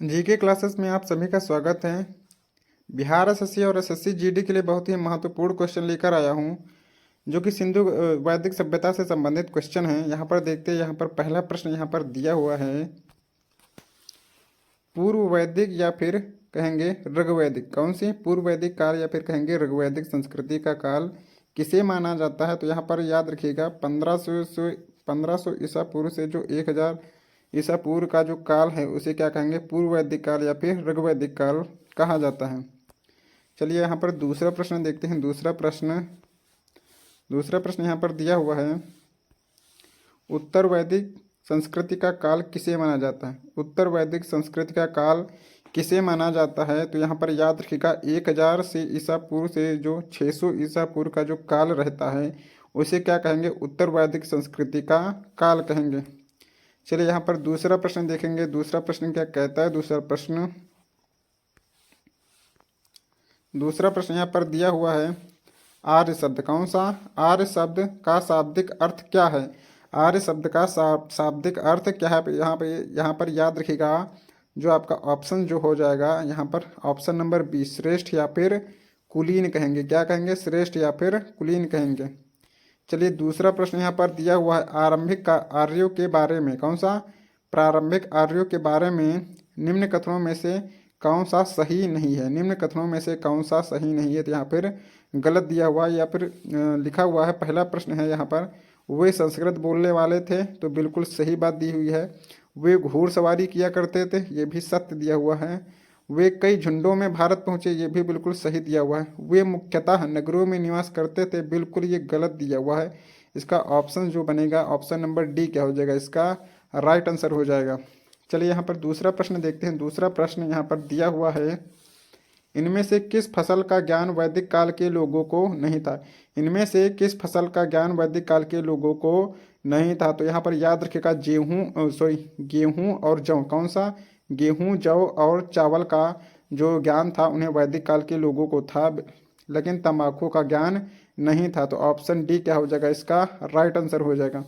GK classes में आप सभी का स्वागत है। बिहार एसएससी और एसएससी जीडी के लिए बहुत ही महत्वपूर्ण क्वेश्चन लेकर आया हूं, जो कि सिंधु वैदिक सभ्यता से संबंधित क्वेश्चन है। यहाँ पर देखते हैं, यहाँ पर पहला प्रश्न यहाँ पर दिया हुआ है, पूर्व वैदिक या फिर कहेंगे ऋग्वैदिक, कौन सी पूर्व वैदिक काल या फिर कहेंगे ऋग्वैदिक संस्कृति का काल किसे माना जाता है। तो यहाँ पर याद रखिएगा 1500 ईसा पूर्व से जो 1000 ईसा पूर्व का जो काल है उसे क्या कहेंगे, पूर्व वैदिक काल या फिर ऋग्वैदिक काल कहा जाता है। चलिए यहाँ पर दूसरा प्रश्न देखते हैं। दूसरा प्रश्न यहाँ पर दिया हुआ है, उत्तर वैदिक संस्कृति का काल किसे माना जाता है। उत्तर वैदिक संस्कृति का काल किसे माना जाता है। तो यहाँ पर याद रखिएगा 1000 से ईसा पूर्व से जो 600 ईसा पूर्व का जो काल रहता है उसे क्या कहेंगे, उत्तर वैदिक संस्कृति का काल कहेंगे। चलिए यहाँ पर दूसरा प्रश्न देखेंगे। दूसरा प्रश्न क्या कहता है। दूसरा प्रश्न यहाँ पर दिया हुआ है, आर्य शब्द, कौन सा, आर्य शब्द का शाब्दिक अर्थ क्या है। आर्य शब्द का शाब्दिक अर्थ क्या है। यहाँ पर याद रखिएगा जो आपका ऑप्शन जो हो जाएगा यहाँ पर ऑप्शन नंबर 20, श्रेष्ठ या फिर कुलीन कहेंगे। क्या कहेंगे, श्रेष्ठ या फिर कुलीन कहेंगे। चलिए दूसरा प्रश्न यहाँ पर दिया हुआ है, आरंभिक आर्यों के बारे में, कौन सा, प्रारंभिक आर्यों के बारे में निम्न कथनों में से कौन सा सही नहीं है। निम्न कथनों में से कौन सा सही नहीं है। तो यहाँ पर गलत दिया हुआ है या फिर लिखा हुआ है। पहला प्रश्न है यहाँ पर, वे संस्कृत बोलने वाले थे, तो बिल्कुल सही बात दी हुई है। वे घुड़सवारी किया करते थे, ये भी सत्य दिया हुआ है। वे कई झुंडों में भारत पहुंचे, ये भी बिल्कुल सही दिया हुआ है। वे मुख्यतः नगरों में निवास करते थे, बिल्कुल ये गलत दिया हुआ है। इसका ऑप्शन जो बनेगा ऑप्शन नंबर डी क्या हो जाएगा, इसका राइट आंसर हो जाएगा। चलिए यहाँ पर दूसरा प्रश्न देखते हैं। दूसरा प्रश्न यहाँ पर दिया हुआ है, इनमें से किस फसल का ज्ञान वैदिक काल के लोगों को नहीं था। इनमें से किस फसल का ज्ञान वैदिक काल के लोगों को नहीं था। तो यहाँ पर याद रखिएगा गेहूं और जौ, कौन सा, गेहूं, जौ और चावल का जो ज्ञान था उन्हें वैदिक काल के लोगों को था, लेकिन तंबाकू का ज्ञान नहीं था। तो ऑप्शन डी क्या हो जाएगा, इसका राइट आंसर हो जाएगा।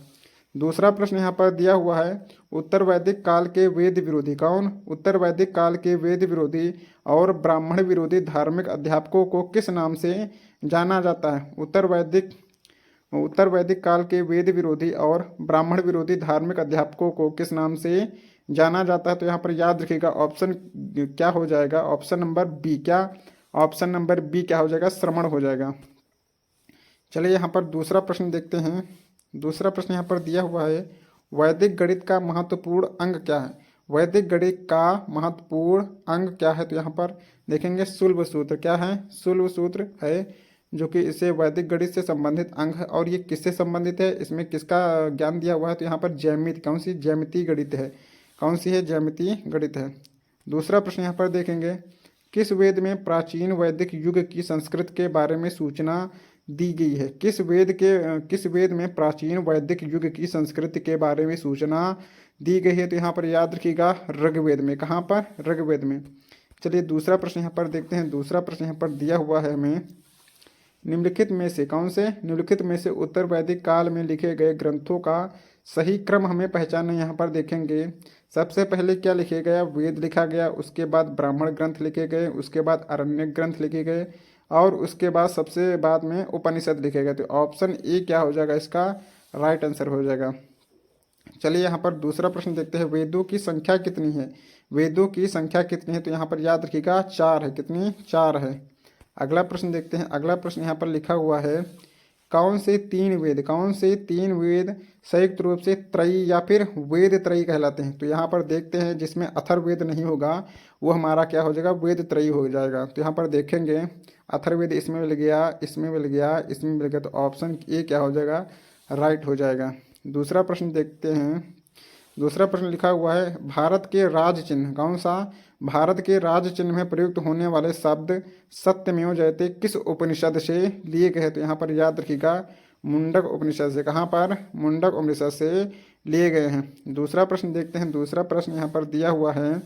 दूसरा प्रश्न यहाँ पर दिया हुआ है, उत्तर वैदिक काल के वेद विरोधी, कौन, उत्तर वैदिक काल के वेद विरोधी और ब्राह्मण विरोधी धार्मिक अध्यापकों को किस नाम से जाना जाता है। उत्तर वैदिक काल के वेद विरोधी और ब्राह्मण विरोधी धार्मिक अध्यापकों को किस नाम से जाना जाता है। तो यहाँ पर याद रखिएगा ऑप्शन क्या हो जाएगा, ऑप्शन नंबर बी, क्या, ऑप्शन नंबर बी क्या हो जाएगा, श्रमण हो जाएगा। चलिए यहाँ पर दूसरा प्रश्न देखते हैं। दूसरा प्रश्न यहाँ पर दिया हुआ है, वैदिक गणित का महत्वपूर्ण अंग क्या है। वैदिक गणित का महत्वपूर्ण अंग क्या है। तो यहाँ पर देखेंगे शुल्ब सूत्र, क्या है, शुल्ब सूत्र है, जो कि इसे वैदिक गणित से संबंधित अंग है। और ये किससे संबंधित है, इसमें किसका ज्ञान दिया हुआ है। तो यहाँ पर ज्यामिति, कौन सी, ज्यामिति गणित है, कौन सी है, ज्यामिति गणित है। दूसरा प्रश्न यहाँ पर देखेंगे, किस वेद में प्राचीन वैदिक युग की संस्कृत के बारे में सूचना दी गई है। किस वेद में प्राचीन वैदिक युग की संस्कृति के बारे में सूचना दी गई है। तो यहाँ पर याद रखिएगा ऋग्वेद में, कहाँ पर, ऋग्वेद में। चलिए दूसरा प्रश्न यहाँ पर देखते हैं। दूसरा प्रश्न यहाँ पर दिया हुआ है हमें, निम्नलिखित में से, कौन से, निम्नलिखित में से उत्तर वैदिक काल में लिखे गए ग्रंथों का सही क्रम हमें पहचानना। यहाँ पर देखेंगे सबसे पहले क्या लिखे गया, वेद लिखा गया, उसके बाद ब्राह्मण ग्रंथ लिखे गए, उसके बाद अरण्य ग्रंथ लिखे गए और उसके बाद सबसे बाद में उपनिषद लिखे गए। तो ऑप्शन ए क्या हो जाएगा, इसका राइट आंसर हो जाएगा। चलिए यहाँ पर दूसरा प्रश्न देखते हैं, वेदों की संख्या कितनी है। वेदों की संख्या कितनी है। तो यहाँ पर याद रखिएगा 4 है, कितनी, 4 है। अगला प्रश्न देखते हैं। अगला प्रश्न यहाँ पर लिखा हुआ है, कौन से 3 वेद संयुक्त रूप से त्रयी या फिर वेद त्रयी कहलाते हैं। तो यहाँ पर देखते हैं जिसमें अथर्ववेद नहीं होगा वो हमारा क्या हो जाएगा, वेद त्रयी हो जाएगा। तो यहाँ पर देखेंगे अथर्ववेद इसमें मिल गया, इसमें मिल गया, इसमें मिल गया, तो ऑप्शन ए क्या हो जाएगा, राइट हो जाएगा। दूसरा प्रश्न देखते हैं। दूसरा प्रश्न लिखा हुआ है, भारत के राज चिन्ह, कौन सा, भारत के राज चिन्ह में प्रयुक्त होने वाले शब्द सत्यमेव जयते किस उपनिषद से लिए गए। तो यहाँ पर याद रखिएगा मुंडक उपनिषद से, कहाँ पर, मुंडक उपनिषद से लिए गए हैं। दूसरा प्रश्न देखते हैं। दूसरा प्रश्न यहाँ पर दिया हुआ है,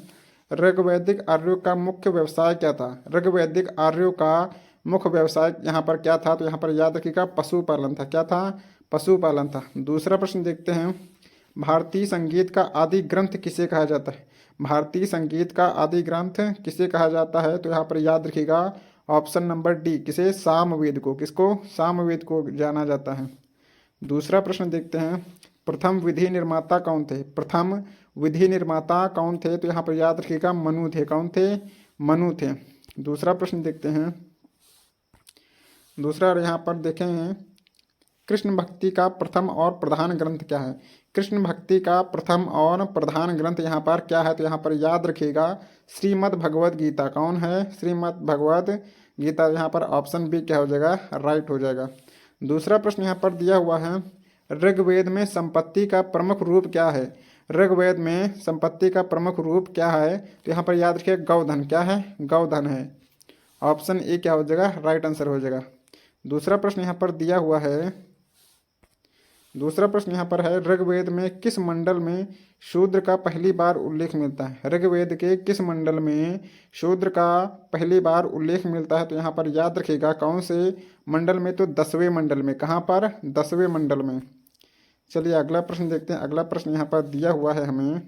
ऋग्वैदिक आर्यों का मुख्य व्यवसाय क्या था। ऋग्वैदिक आर्यों का मुख्य व्यवसाय यहाँ पर क्या था। तो यहाँ पर याद रखिएगा पशुपालन था, क्या था, पशुपालन था। दूसरा प्रश्न देखते हैं, भारतीय संगीत का आदि ग्रंथ किसे कहा जाता है। भारतीय संगीत का आदि ग्रंथ किसे कहा जाता है? तो यहाँ पर याद रखिएगा ऑप्शन नंबर डी, किसे? सामवेद को। किसको? सामवेद को जाना जाता है। दूसरा प्रश्न देखते हैं, प्रथम विधि निर्माता कौन थे? प्रथम विधि निर्माता कौन थे? तो यहाँ पर याद रखिएगा मनु थे। कौन थे? मनु थे। दूसरा प्रश्न देखते हैं, दूसरा यहाँ पर देखें, कृष्ण भक्ति का प्रथम और प्रधान ग्रंथ क्या है? कृष्ण भक्ति का प्रथम और प्रधान ग्रंथ यहाँ पर क्या है? तो यहाँ पर याद रखिएगा श्रीमद् भगवद गीता। कौन है? श्रीमद् भगवद गीता। यहाँ पर ऑप्शन बी क्या हो जाएगा? राइट हो जाएगा। दूसरा प्रश्न यहाँ पर दिया हुआ है, ऋग्वेद में संपत्ति का प्रमुख रूप क्या है? ऋग्वेद में संपत्ति का प्रमुख रूप क्या है? तो यहाँ पर याद रखिए गौधन। क्या है? गौधन है। ऑप्शन ए क्या हो जाएगा? राइट आंसर हो जाएगा। दूसरा प्रश्न यहाँ पर दिया हुआ है, दूसरा प्रश्न यहाँ पर है, ऋग्वेद में किस मंडल में शूद्र का पहली बार उल्लेख मिलता है? ऋग्वेद के किस मंडल में शूद्र का पहली बार उल्लेख मिलता है? तो यहाँ पर याद रखिएगा कौन से मंडल में? तो 10वें मंडल में। कहाँ पर? 10वें मंडल में। चलिए अगला प्रश्न देखते हैं। अगला प्रश्न यहाँ पर दिया हुआ है हमें,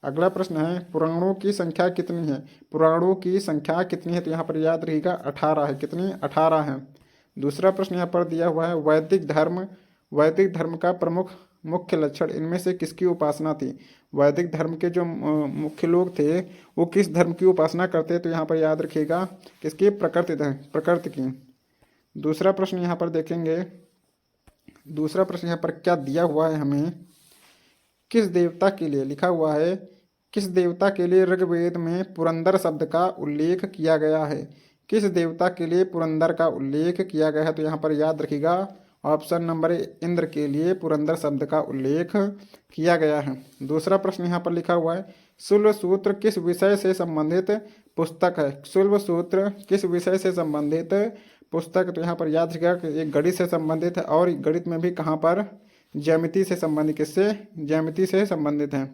अगला प्रश्न है, पुराणों की संख्या कितनी है? पुराणों की संख्या कितनी है? तो यहाँ पर याद रखिएगा 18 है। कितनी? 18 है। दूसरा प्रश्न यहाँ पर दिया हुआ है, वैदिक धर्म का प्रमुख मुख्य लक्षण इनमें से किसकी उपासना थी? वैदिक धर्म के जो मुख्य लोग थे वो किस धर्म की उपासना करते? तो यहाँ पर याद रखिएगा किसकी? प्रकृति की। दूसरा प्रश्न यहाँ पर देखेंगे, दूसरा प्रश्न यहाँ पर क्या दिया हुआ है हमें, किस देवता के लिए लिखा हुआ है, किस देवता के लिए ऋग्वेद में पुरंदर शब्द का उल्लेख किया गया है? किस देवता के लिए पुरंदर का उल्लेख किया गया है? तो यहाँ पर याद रखिएगा ऑप्शन नंबर ए, इंद्र के लिए पुरंदर शब्द का उल्लेख किया गया है। दूसरा प्रश्न यहाँ पर लिखा हुआ है, शुल्ब सूत्र किस विषय से संबंधित पुस्तक है? शुल्ब सूत्र किस विषय से संबंधित पुस्तक? तो यहाँ पर याद रखिएगा कि एक गणित से संबंधित है, और गणित में भी कहाँ पर? ज्यामिति से संबंधित। किससे? ज्यामिति से संबंधित है।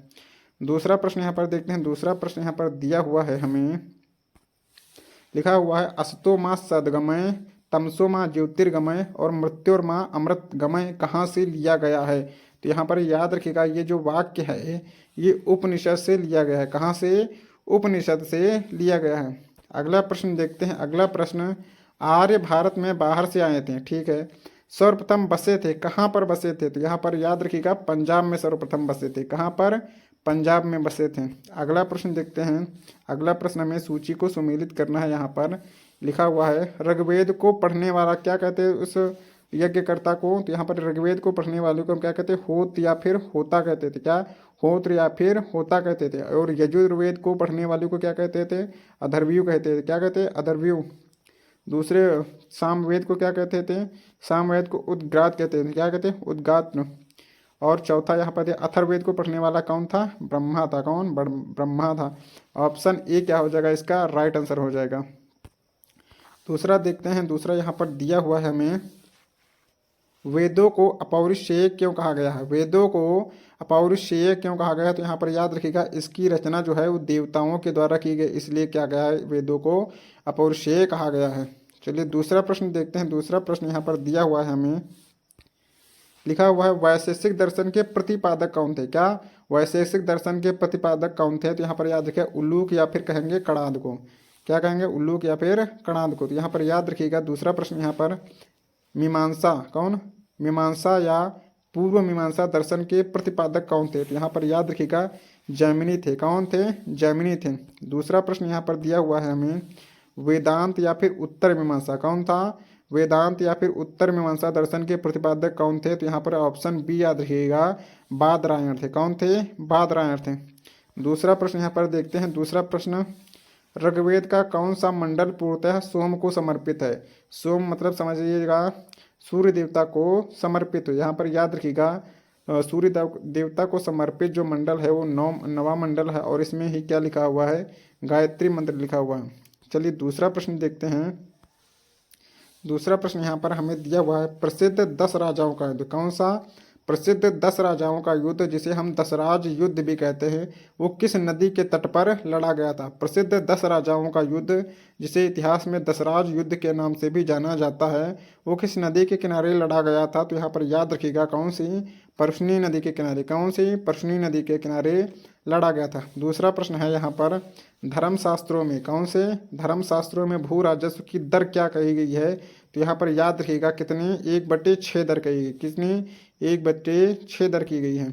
दूसरा प्रश्न यहाँ पर देखते हैं, दूसरा प्रश्न यहाँ पर दिया हुआ है हमें, लिखा हुआ है, असतो माँ सदगमय, तमसो माँ ज्योतिर्गमय और मृत्योर्मा अमृतगमय कहाँ से लिया गया है? तो यहाँ पर याद रखिएगा ये जो वाक्य है ये उपनिषद से लिया गया है। कहाँ से? उपनिषद से लिया गया है। अगला प्रश्न देखते हैं। अगला प्रश्न, आर्य भारत में बाहर से आए थे, ठीक है, सर्वप्रथम बसे थे, कहाँ पर बसे थे? तो यहाँ पर याद रखिएगा पंजाब में सर्वप्रथम बसे थे। कहाँ पर? पंजाब में बसे थे। अगला प्रश्न देखते हैं। अगला प्रश्न हमें सूची को सुमेलित करना है। यहाँ पर लिखा हुआ है, ऋग्वेद को पढ़ने वाला क्या कहते हैं उस यज्ञकर्ता को? तो यहाँ पर ऋग्वेद को पढ़ने वाले को हम क्या कहते हैं? होत या फिर होता कहते थे। क्या? होत या फिर होता कहते थे। और यजुर्वेद को पढ़ने वाले को क्या कहते थे? अथर्वयु कहते थे। क्या कहते? अथर्वयु। दूसरे सामवेद को क्या कहते थे? सामवेद को उद्गात कहते थे। क्या कहते? उद्गात। और चौथा यहाँ पर अथर्ववेद को पढ़ने वाला कौन था? ब्रह्मा था। कौन? ब्रह्मा था। ऑप्शन ए क्या हो जाएगा? इसका राइट आंसर हो जाएगा। दूसरा देखते हैं। दूसरा यहाँ पर दिया हुआ है हमें, वेदों को अपौरुषेय क्यों कहा गया है? वेदों को अपौरुषेय क्यों कहा गया है? तो यहाँ पर याद रखिएगा इसकी रचना जो है वो देवताओं के द्वारा की गई, इसलिए क्या गया है? वेदों को अपौरुषेय कहा गया है। चलिए दूसरा प्रश्न देखते हैं। दूसरा प्रश्न यहाँ पर दिया हुआ है हमें, लिखा हुआ है, वैशेषिक दर्शन के प्रतिपादक कौन थे? क्या? वैशेषिक दर्शन के प्रतिपादक कौन थे? तो यहाँ पर याद रखिए उल्लूक या फिर कहेंगे कणाद को। क्या कहेंगे? उल्लूक या फिर कणाद को। तो यहाँ पर याद रखिएगा दूसरा प्रश्न यहाँ पर, मीमांसा, कौन? मीमांसा या पूर्व मीमांसा दर्शन के प्रतिपादक कौन थे? तो यहाँ पर याद रखिएगा जैमिनी थे। कौन थे? जैमिनी थे। दूसरा प्रश्न यहाँ पर दिया हुआ है हमें, वेदांत या फिर उत्तर मीमांसा कौन था? वेदांत या फिर उत्तर मीमांसा दर्शन के प्रतिपादक कौन थे? तो यहाँ पर ऑप्शन बी याद रखिएगा बादरायण थे। कौन थे? बादरायण थे। दूसरा प्रश्न यहाँ पर देखते हैं। दूसरा प्रश्न, ऋग्वेद का कौन सा मंडल पूर्णतः सोम को समर्पित है? सोम मतलब समझिएगा सूर्य देवता को समर्पित हो। यहाँ पर याद रखिएगा सूर्य देवता को समर्पित जो मंडल है वो नवा मंडल है, और इसमें ही क्या लिखा हुआ है? गायत्री मंत्र लिखा हुआ है। चलिए दूसरा प्रश्न देखते हैं। दूसरा प्रश्न यहाँ पर हमें दिया हुआ है, प्रसिद्ध 10 राजाओं का युद्ध। कौन सा? प्रसिद्ध 10 राजाओं का युद्ध, जिसे हम दशराज युद्ध भी कहते हैं, वो किस नदी के तट पर लड़ा गया था? प्रसिद्ध 10 राजाओं का युद्ध, जिसे इतिहास में दशराज युद्ध के नाम से भी जाना जाता है, वो किस नदी के किनारे लड़ा गया था? तो यहाँ पर याद रखिएगा कौन सी? परसनी नदी के किनारे, कौन सी परसनी नदी के किनारे लड़ा गया था। दूसरा प्रश्न है यहाँ पर, धर्मशास्त्रों में, कौन से धर्मशास्त्रों में भू राजस्व की दर क्या कही गई है। तो यहाँ पर याद रखिएगा कितनी, 1/6 दर कही गई, कितनी 1/6 दर की गई है।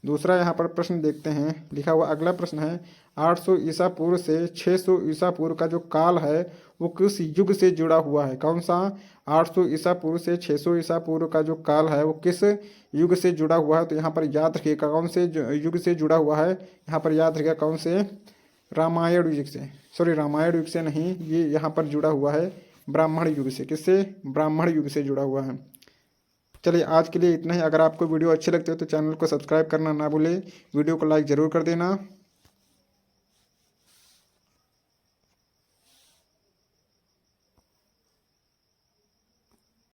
दूसरा यहाँ पर प्रश्न देखते हैं, लिखा हुआ अगला प्रश्न है, 800 ईसा पूर्व से 600 ईसा पूर्व का जो काल है वो किस युग से जुड़ा हुआ है। कौन सा 800 ईसा पूर्व से 600 ईसा पूर्व का जो काल है वो किस युग से जुड़ा हुआ है। तो यहाँ पर याद रखिएगा कौन से युग से जुड़ा हुआ है। यहाँ पर याद रखिएगा कौन से, रामायण युग से, सॉरी रामायण युग से नहीं, ये यहाँ पर जुड़ा हुआ है ब्राह्मण युग से। किससे, ब्राह्मण युग से जुड़ा हुआ है। चलिए आज के लिए इतना ही। अगर आपको वीडियो अच्छी लगती हो तो चैनल को सब्सक्राइब करना ना भूलें, वीडियो को लाइक ज़रूर कर देना।